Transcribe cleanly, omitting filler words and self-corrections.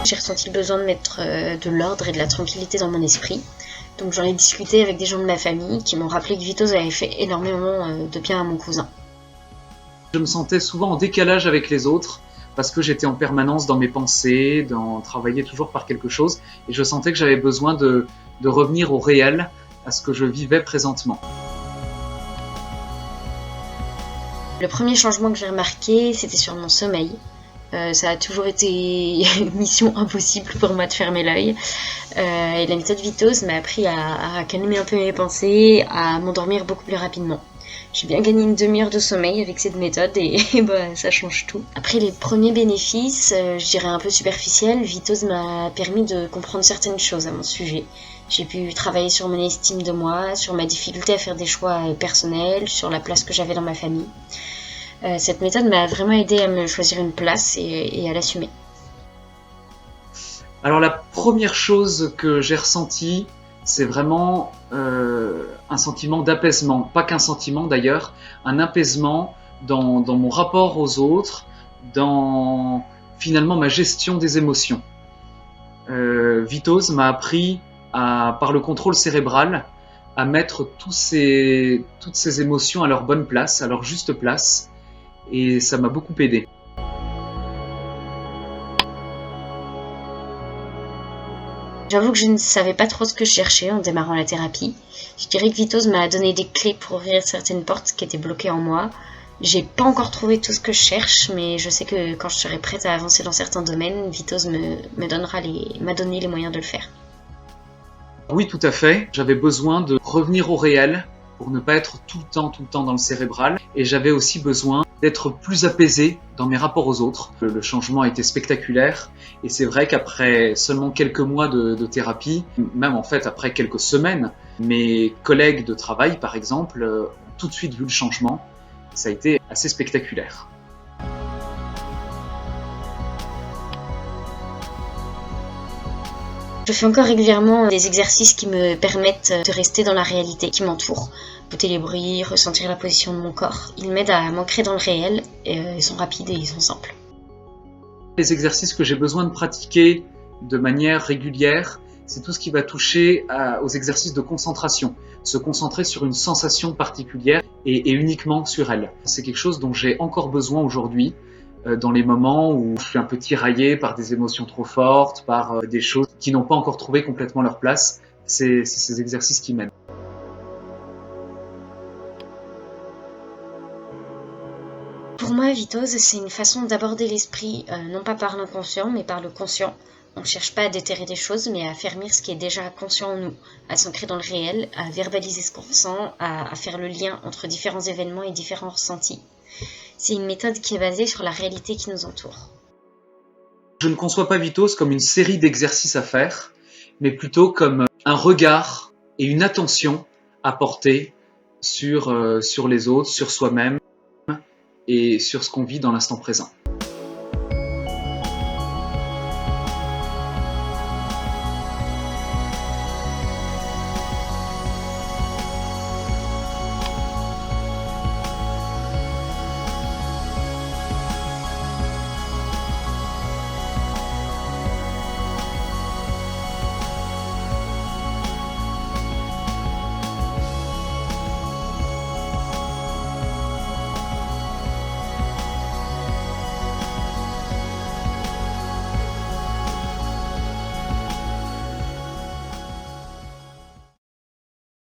J'ai ressenti le besoin de mettre de l'ordre et de la tranquillité dans mon esprit. Donc j'en ai discuté avec des gens de ma famille qui m'ont rappelé que Vitoz avait fait énormément de bien à mon cousin. Je me sentais souvent en décalage avec les autres parce que j'étais en permanence dans mes pensées, travailler toujours par quelque chose, et je sentais que j'avais besoin de revenir au réel, à ce que je vivais présentement. Le premier changement que j'ai remarqué, c'était sur mon sommeil. Ça a toujours été mission impossible pour moi de fermer l'œil. Et la méthode Vitoz m'a appris à calmer un peu mes pensées, à m'endormir beaucoup plus rapidement. J'ai bien gagné une demi-heure de sommeil avec cette méthode et bah, ça change tout. Après les premiers bénéfices, je dirais un peu superficiels, Vitoz m'a permis de comprendre certaines choses à mon sujet. J'ai pu travailler sur mon estime de moi, sur ma difficulté à faire des choix personnels, sur la place que j'avais dans ma famille. Cette méthode m'a vraiment aidé à me choisir une place et à l'assumer. Alors la première chose que j'ai ressentie, c'est vraiment un sentiment d'apaisement. Pas qu'un sentiment d'ailleurs, un apaisement dans mon rapport aux autres, dans finalement ma gestion des émotions. Vitoz m'a appris par le contrôle cérébral à mettre toutes ces émotions à leur bonne place, à leur juste place, et ça m'a beaucoup aidé. J'avoue que je ne savais pas trop ce que je cherchais en démarrant la thérapie. Je dirais que Vitoz m'a donné des clés pour ouvrir certaines portes qui étaient bloquées en moi. J'ai pas encore trouvé tout ce que je cherche, mais je sais que quand je serai prête à avancer dans certains domaines, Vitoz m'a donné les moyens de le faire. Oui, tout à fait. J'avais besoin de revenir au réel pour ne pas être tout le temps dans le cérébral. Et j'avais aussi besoin d'être plus apaisé dans mes rapports aux autres. Le changement a été spectaculaire. Et c'est vrai qu'après seulement quelques mois de thérapie, même en fait après quelques semaines, mes collègues de travail, par exemple, ont tout de suite vu le changement. Ça a été assez spectaculaire. Je fais encore régulièrement des exercices qui me permettent de rester dans la réalité qui m'entoure. Écouter les bruits, ressentir la position de mon corps. Ils m'aident à m'ancrer dans le réel. Ils sont rapides et ils sont simples. Les exercices que j'ai besoin de pratiquer de manière régulière, c'est tout ce qui va toucher aux exercices de concentration. Se concentrer sur une sensation particulière et uniquement sur elle. C'est quelque chose dont j'ai encore besoin aujourd'hui, dans les moments où je suis un peu tiraillé par des émotions trop fortes, par des choses qui n'ont pas encore trouvé complètement leur place. C'est ces exercices qui m'aident. Pour moi, Vitoz, c'est une façon d'aborder l'esprit, non pas par l'inconscient, mais par le conscient. On ne cherche pas à déterrer des choses, mais à affermir ce qui est déjà conscient en nous, à s'ancrer dans le réel, à verbaliser ce qu'on ressent, à faire le lien entre différents événements et différents ressentis. C'est une méthode qui est basée sur la réalité qui nous entoure. Je ne conçois pas Vitoz comme une série d'exercices à faire, mais plutôt comme un regard et une attention à porter sur les autres, sur soi-même et sur ce qu'on vit dans l'instant présent.